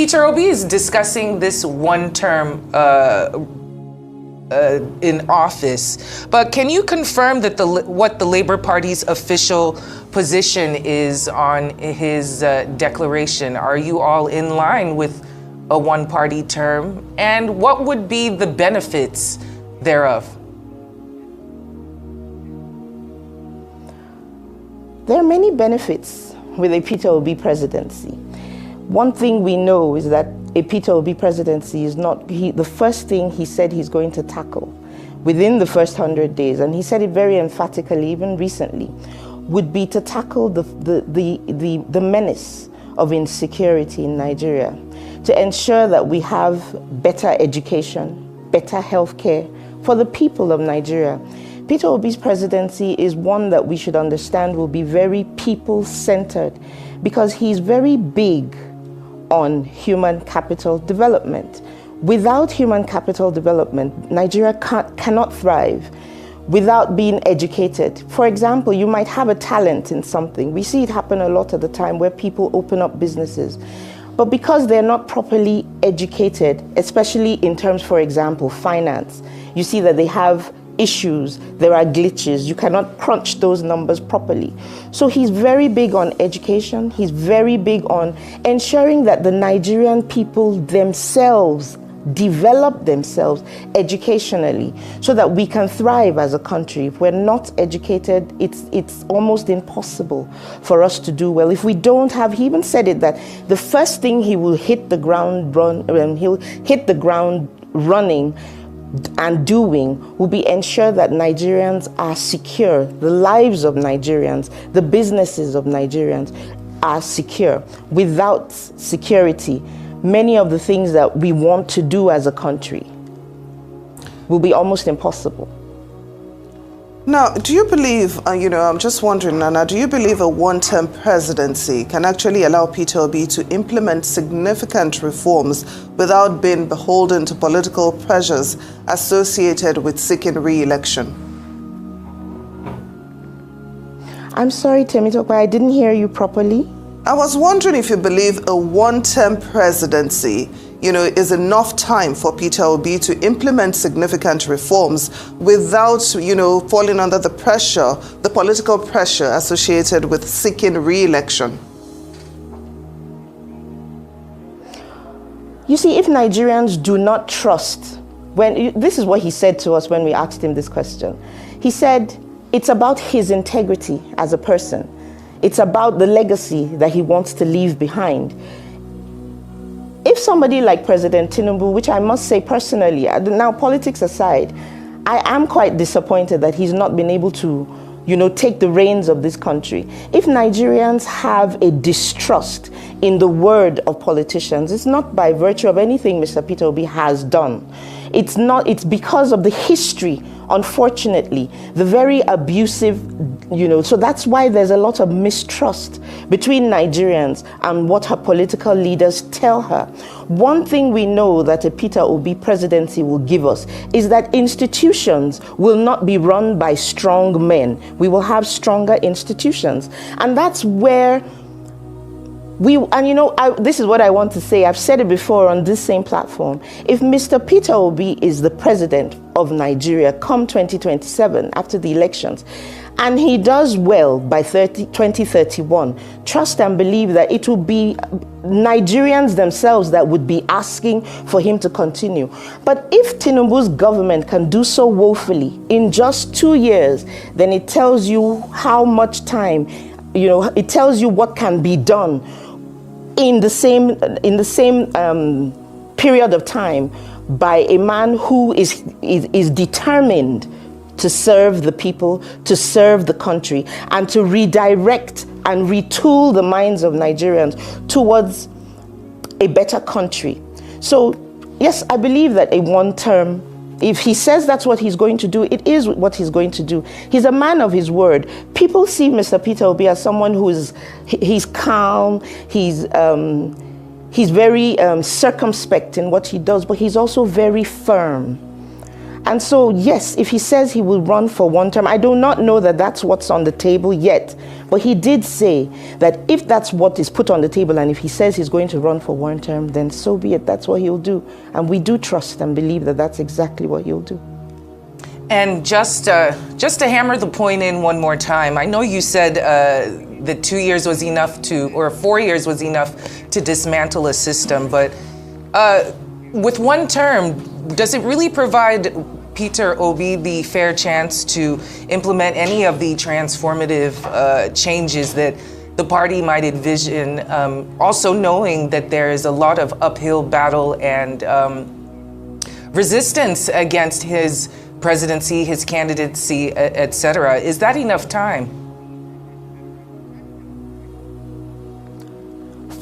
Peter Obi is discussing this one term in office, but can you confirm that what the Labour Party's official position is on his declaration? Are you all in line with a one-party term? And what would be the benefits thereof? There are many benefits with a Peter Obi presidency. One thing we know is that a Peter Obi presidency is not the first thing he said he's going to tackle within the first 100 days, and he said it very emphatically even recently, would be to tackle the menace of insecurity in Nigeria, to ensure that we have better education, better healthcare for the people of Nigeria. Peter Obi's presidency is one that we should understand will be very people-centered, because he's very big on human capital development. Without human capital development, Nigeria cannot thrive without being educated. For example, you might have a talent in something. We see it happen a lot at the time where people open up businesses. But because they're not properly educated, especially in terms, for example, finance, you see that they have issues, there are glitches, you cannot crunch those numbers properly. So he's very big on education, he's very big on ensuring that the Nigerian people themselves develop themselves educationally so that we can thrive as a country. If we're not educated, it's almost impossible for us to do well. If we don't have, he even said it, that the first thing he will hit the ground running and doing will be ensure that Nigerians are secure. The lives of Nigerians, the businesses of Nigerians are secure. Without security, many of the things that we want to do as a country will be almost impossible. Now, do you believe, I'm just wondering, Nana, do you believe a one-term presidency can actually allow Peter Obi to implement significant reforms without being beholden to political pressures associated with seeking re-election? I'm sorry, Temitope, I didn't hear you properly. I was wondering if you believe a one-term presidency is enough time for Peter Obi to implement significant reforms without, falling under the pressure, the political pressure associated with seeking re-election. You see, if Nigerians do not trust, this is what he said to us when we asked him this question. He said, it's about his integrity as a person. It's about the legacy that he wants to leave behind. If somebody like President Tinubu, which I must say personally, now politics aside, I am quite disappointed that he's not been able to, take the reins of this country. If Nigerians have a distrust in the word of politicians, it's not by virtue of anything Mr. Peter Obi has done. It's because of the history, unfortunately, the very abusive, so that's why there's a lot of mistrust between Nigerians and what her political leaders tell her. One thing we know that a Peter Obi presidency will give us is that institutions will not be run by strong men. We will have stronger institutions. And that's where this is what I want to say. I've said it before on this same platform. If Mr. Peter Obi is the president of Nigeria come 2027, after the elections, and he does well by 2031, trust and believe that it will be Nigerians themselves that would be asking for him to continue. But if Tinubu's government can do so woefully in just 2 years, then it tells you how much time, it tells you what can be done in the same period of time by a man who is determined to serve the people, to serve the country, and to redirect and retool the minds of Nigerians towards a better country. So, yes, I believe that a one-term, if he says that's what he's going to do, it is what he's going to do. He's a man of his word. People see Mr. Peter Obi as someone he's calm, he's very circumspect in what he does, but he's also very firm. And so, yes, if he says he will run for one term, I do not know that that's what's on the table yet But he did say that if that's what is put on the table, and if he says he's going to run for one term, then so be it. That's what he'll do. And we do trust and believe that that's exactly what he'll do. And just to hammer the point in one more time, I know you said that 2 years was enough or 4 years was enough to dismantle a system, but with one term, does it really provide Peter Obi the fair chance to implement any of the transformative changes that the party might envision, also knowing that there is a lot of uphill battle and resistance against his presidency, his candidacy, etc.? Is that enough time?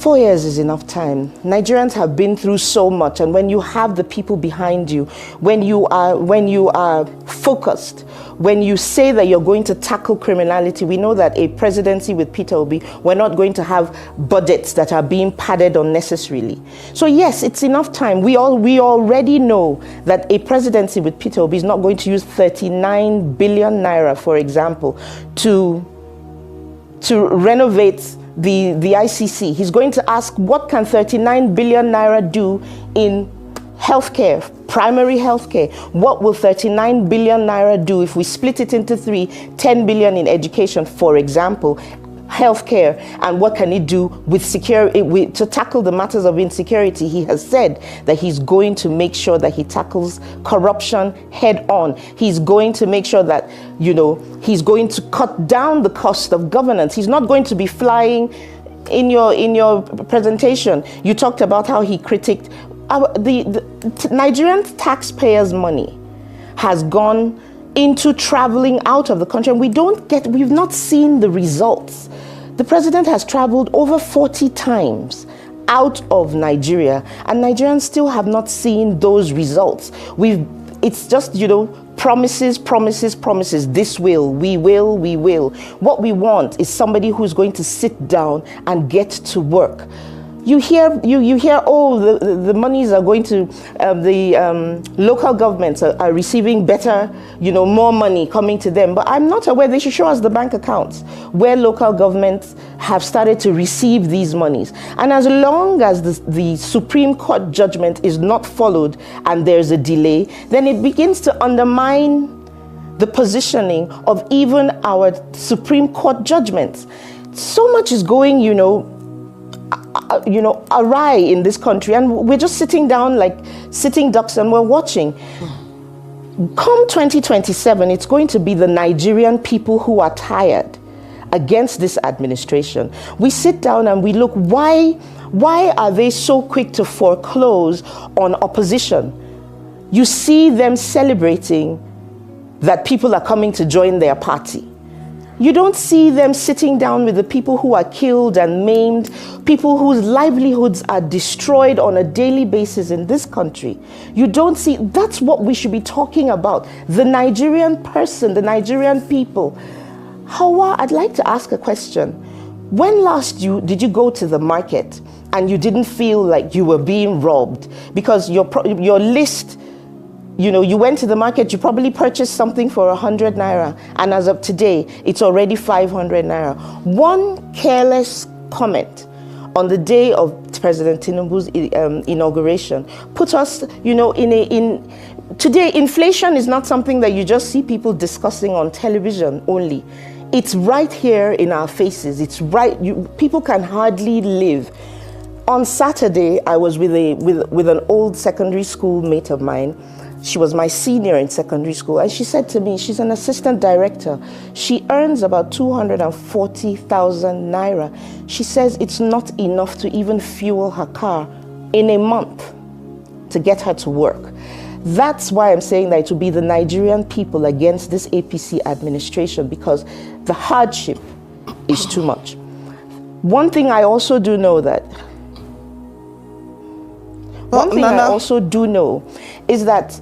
4 years is enough time. Nigerians have been through so much, and when you have the people behind you, when you are focused, when you say that you're going to tackle criminality, we know that a presidency with Peter Obi, we're not going to have budgets that are being padded unnecessarily. So yes, it's enough time. We already know that a presidency with Peter Obi is not going to use 39 billion naira, for example, to renovate the ICC. He's going to ask, what can 39 billion naira do in healthcare, primary healthcare? What will 39 billion naira do if we split it into three? 10 billion in education, for example, healthcare, and what can it do with security, to tackle the matters of insecurity? He has said that he's going to make sure that he tackles corruption head on. He's going to make sure that, he's going to cut down the cost of governance. He's not going to be flying. In your presentation, you talked about how he critiqued the Nigerian taxpayers' money has gone into traveling out of the country, and we've not seen the results. The president has traveled over 40 times out of Nigeria, and Nigerians still have not seen those results. It's just, promises. We will. What we want is somebody who's going to sit down and get to work. You hear, the monies are going to, the local governments are receiving better, more money coming to them. But I'm not aware, they should show us the bank accounts where local governments have started to receive these monies. And as long as the Supreme Court judgment is not followed and there's a delay, then it begins to undermine the positioning of even our Supreme Court judgments. So much is going, awry in this country, and we're just sitting down like sitting ducks and we're watching. Come 2027, it's going to be the Nigerian people who are tired against this administration. We sit down and we look, why are they so quick to foreclose on opposition? You see them celebrating that people are coming to join their party. You don't see them sitting down with the people who are killed and maimed, people whose livelihoods are destroyed on a daily basis in this country. You don't see, that's what we should be talking about. The Nigerian person, the Nigerian people. Hawa, I'd like to ask a question. When last did you go to the market and you didn't feel like you were being robbed? Because your list, you went to the market, you probably purchased something for 100 naira, and as of today, it's already 500 naira. One careless comment on the day of President Tinubu's inauguration put us, today, inflation is not something that you just see people discussing on television only. It's right here in our faces. It's right, people can hardly live. On Saturday, I was with an old secondary school mate of mine. She was my senior in secondary school, and she said to me, she's an assistant director. She earns about 240,000 naira. She says it's not enough to even fuel her car in a month to get her to work. That's why I'm saying that it will be the Nigerian people against this APC administration, because the hardship is too much. One thing I also do know is that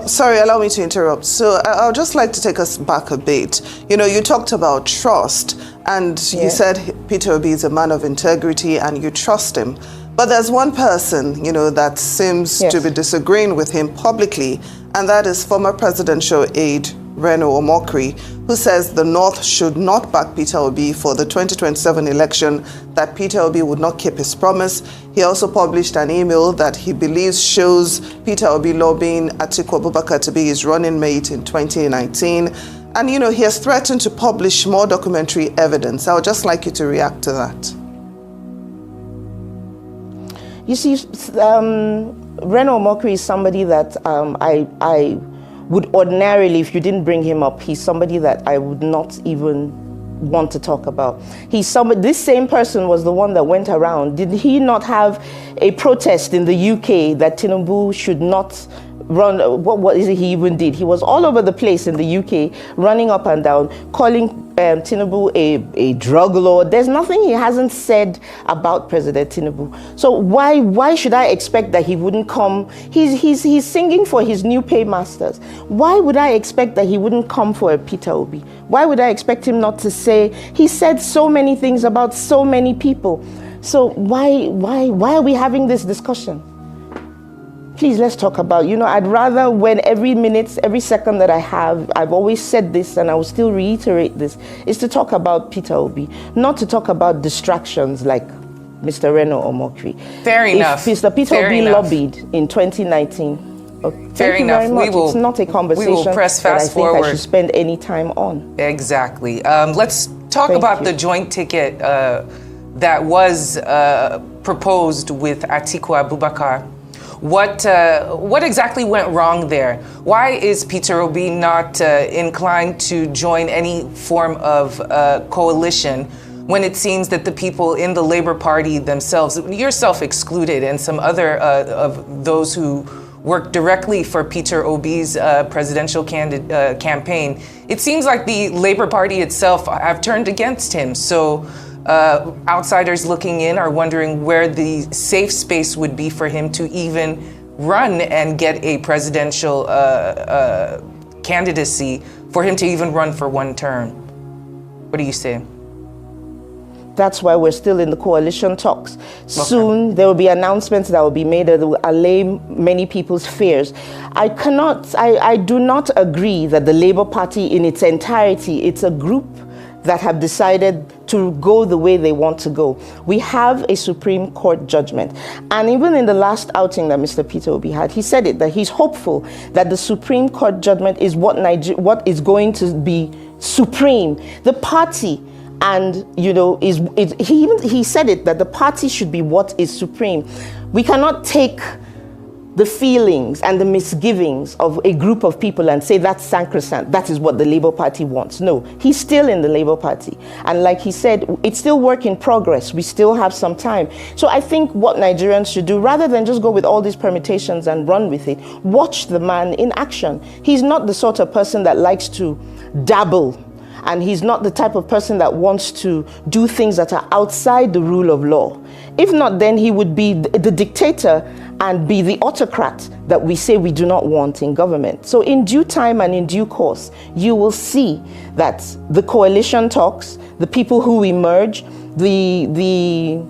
sorry, allow me to interrupt. So I'll just like to take us back a bit. You talked about trust, and you said Peter Obi is a man of integrity and you trust him. But there's one person, that seems to be disagreeing with him publicly, and that is former presidential aide Reno Omokri, who says the North should not back Peter Obi for the 2027 election, that Peter Obi would not keep his promise. He also published an email that he believes shows Peter Obi lobbying Atiku Abubakar to be his running mate in 2019. And, you know, he has threatened to publish more documentary evidence. I would just like you to react to that. You see, Reno Omokri is somebody that I would ordinarily, if you didn't bring him up, he's somebody that I would not even want to talk about. He's somebody, this same person was the one that went around. Did he not have a protest in the UK that Tinubu should not run? What is it he even did? He was all over the place in the UK, running up and down, calling Tinubu a drug lord. There's nothing he hasn't said about President Tinubu. So why should I expect that he wouldn't come? He's singing for his new paymasters. Why would I expect that he wouldn't come for a Peter Obi? Why would I expect him not to say? He said so many things about so many people. So why are we having this discussion? Please, let's talk about, I'd rather, when every minute, every second that I have, I've always said this and I will still reiterate this, is to talk about Peter Obi, not to talk about distractions like Mr. Reno Omokri. Fair enough. If Mr. Peter Obi lobbied in 2019, thank you very much. It's not a conversation that I think I should spend any time on. Exactly. Let's talk about the joint ticket that was proposed with Atiku Abubakar. What exactly went wrong there? Why is Peter Obi not inclined to join any form of coalition when it seems that the people in the Labour Party themselves, yourself excluded, and some other of those who work directly for Peter Obi's presidential campaign, it seems like the Labour Party itself have turned against him. So outsiders looking in are wondering where the safe space would be for him to even run and get a presidential candidacy, for him to even run for one term. What do you say? That's why we're still in the coalition talks. Soon there will be announcements that will be made that will allay many people's fears. I do not agree that the Labour Party in its entirety, it's a group that have decided to go the way they want to go. We have a Supreme Court judgment. And even in the last outing that Mr. Peter Obi had, he said that he's hopeful that the Supreme Court judgment is what is going to be supreme. The party, and he said it, that the party should be what is supreme. We cannot take the feelings and the misgivings of a group of people and say that's sacrosanct, that is what the Labour Party wants. No, he's still in the Labour Party. And like he said, it's still work in progress. We still have some time. So I think what Nigerians should do, rather than just go with all these permutations and run with it, watch the man in action. He's not the sort of person that likes to dabble. And he's not the type of person that wants to do things that are outside the rule of law. If not, then he would be the dictator and be the autocrat that we say we do not want in government. So in due time and in due course, you will see that the coalition talks, the people who emerge, the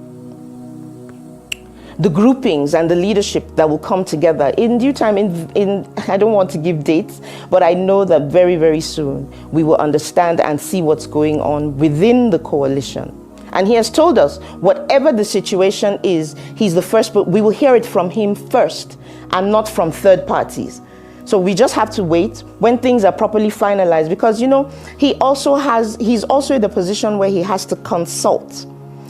groupings and the leadership that will come together in due time. I don't want to give dates, but I know that very, very soon we will understand and see what's going on within the coalition. And he has told us, whatever the situation is, he's the first, but we will hear it from him first and not from third parties. So we just have to wait when things are properly finalized, because, he's also in the position where he has to consult.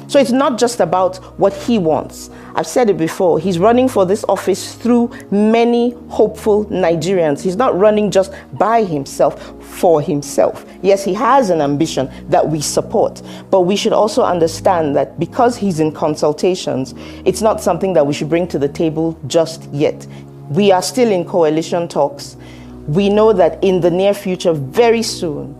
So it's not just about what he wants. I've said it before, he's running for this office through many hopeful Nigerians. He's not running just by himself, for himself. Yes, he has an ambition that we support, but we should also understand that because he's in consultations, it's not something that we should bring to the table just yet. We are still in coalition talks. We know that in the near future, very soon,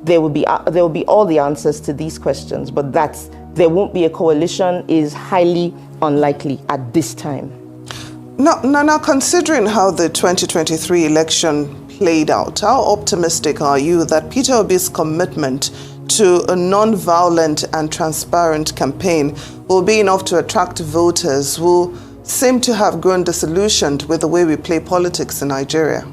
there will be all the answers to these questions, but there won't be a coalition is highly unlikely at this time. Now, considering how the 2023 election played out, how optimistic are you that Peter Obi's commitment to a non-violent and transparent campaign will be enough to attract voters who seem to have grown disillusioned with the way we play politics in Nigeria?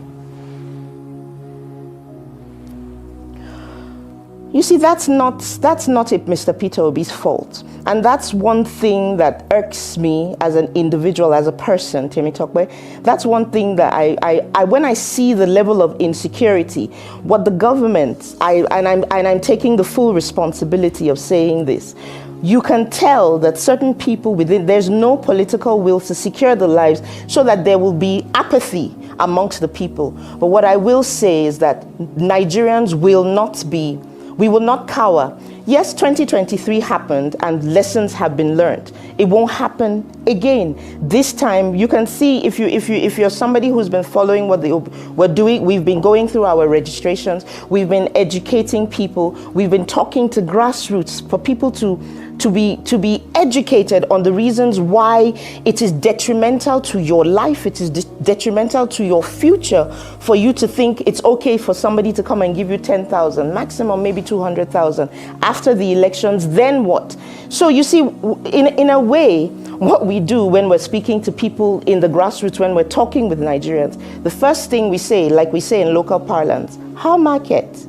You see, that's not it, Mr. Peter Obi's fault. And that's one thing that irks me as an individual, as a person, Temi Tokwe. That's one thing that I when I see the level of insecurity, what the government, I'm taking the full responsibility of saying this. You can tell that certain people within, there's no political will to secure the lives, so that there will be apathy amongst the people. But what I will say is that Nigerians we will not cower. Yes, 2023 happened and lessons have been learned. It won't happen again. This time, you can see if you're somebody who's been following what we're doing. We've been going through our registrations. We've been educating people. We've been talking to grassroots for people to be educated on the reasons why it is detrimental to your life, it is detrimental to your future for you to think it's okay for somebody to come and give you 10,000, maximum maybe 200,000 after the elections. Then what? So you see, in a way, what we do when we're speaking to people in the grassroots, when we're talking with Nigerians, the first thing we say, like we say in local parlance, how market?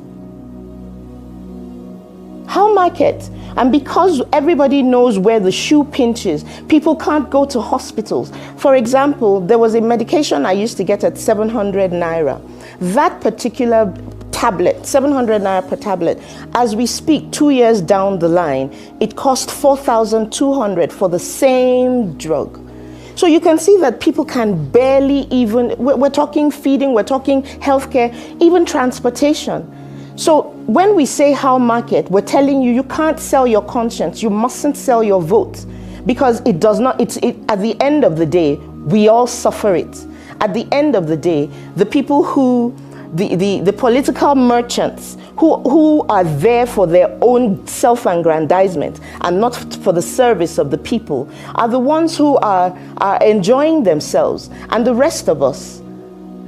How market? And because everybody knows where the shoe pinches, people can't go to hospitals. For example, there was a medication I used to get at 700 naira. That particular tablet, 700 naira per tablet, as we speak, 2 years down the line, it cost 4,200 for the same drug. So you can see that people can barely even, we're talking feeding, we're talking healthcare, even transportation. So when we say how market, we're telling you, you can't sell your conscience, you mustn't sell your vote, because it does not, at the end of the day, we all suffer it. At the end of the day, the people who, the political merchants who are there for their own self-aggrandizement and not for the service of the people are the ones who are enjoying themselves. And the rest of us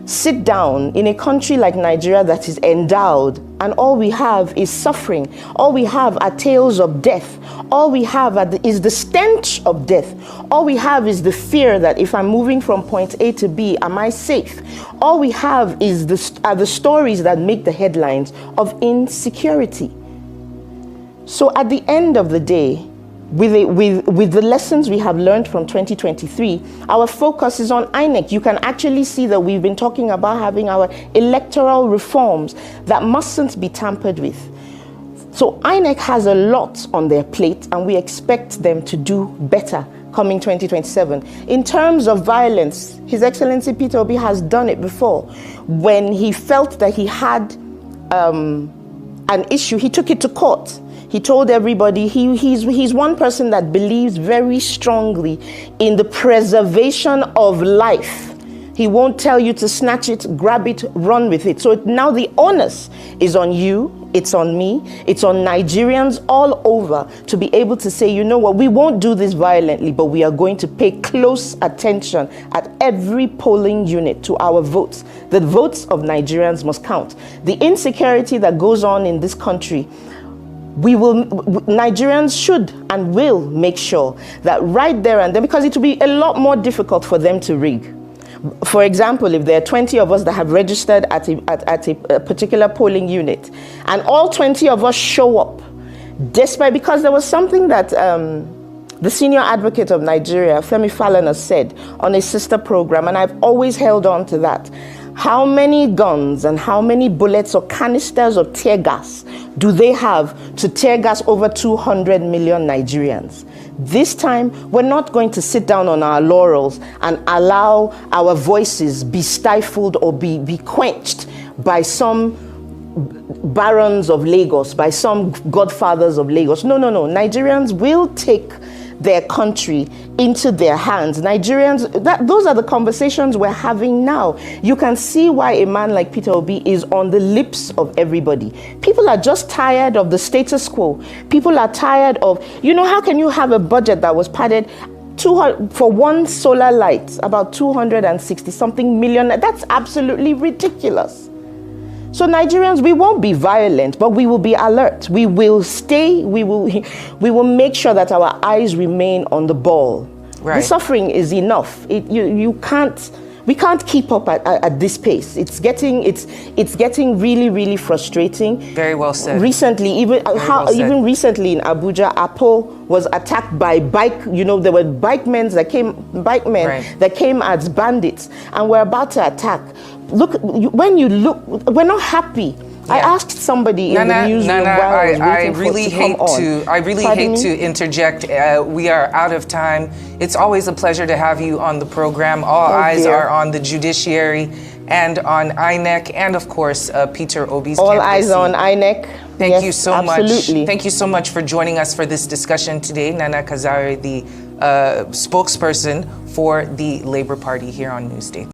sit down in a country like Nigeria that is endowed, and all we have is suffering. All we have are tales of death. All we have is the stench of death. All we have is the fear that if I'm moving from point A to B, am I safe? All we have are the stories that make the headlines of insecurity. So at the end of the day, with the lessons we have learned from 2023, our focus is on INEC. You can actually see that we've been talking about having our electoral reforms that mustn't be tampered with. So INEC has a lot on their plate, and we expect them to do better coming 2027. In terms of violence, His Excellency Peter Obi has done it before. When he felt that he had an issue, he took it to court. He told everybody he's one person that believes very strongly in the preservation of life. He won't tell you to snatch it, grab it, run with it. So now the onus is on you, it's on me, it's on Nigerians all over to be able to say, you know what, we won't do this violently, but we are going to pay close attention at every polling unit to our votes. The votes of Nigerians must count. The insecurity that goes on in this country, Nigerians should and will make sure that right there and then, because it will be a lot more difficult for them to rig. For example, if there are 20 of us that have registered at a particular polling unit, and all 20 of us show up, because there was something that the senior advocate of Nigeria, Femi Falana, said on a sister program, and I've always held on to that. How many guns and how many bullets or canisters of tear gas do they have to tear gas over 200 million Nigerians? This time, we're not going to sit down on our laurels and allow our voices be stifled or be quenched by some barons of Lagos, by some godfathers of Lagos. No. Nigerians will take their country into their hands. Nigerians, those are the conversations we're having now. You can see why a man like Peter Obi is on the lips of everybody. People are just tired of the status quo. People are tired of, how can you have a budget that was padded for one solar light, about 260 something million? That's absolutely ridiculous. So Nigerians, we won't be violent, but we will be alert. We will make sure that our eyes remain on the ball. Right. The suffering is enough. You can't we can't keep up at this pace. It's getting really, really frustrating. Very well said. Recently, even recently in Abuja, Apple was attacked by there were bikemen that came as bandits and were about to attack. When you look, we're not happy. Yeah. I asked somebody in the newsroom while I was waiting for it to come on. I really hate to interject. We are out of time. It's always a pleasure to have you on the program. All eyes are on the judiciary and on INEC and, of course, Peter Obi's All eyes on INEC. Thank you so absolutely. much. Thank you so much for joining us for this discussion today. Nana Kazaure, the spokesperson for the Labour Party here on Newsday.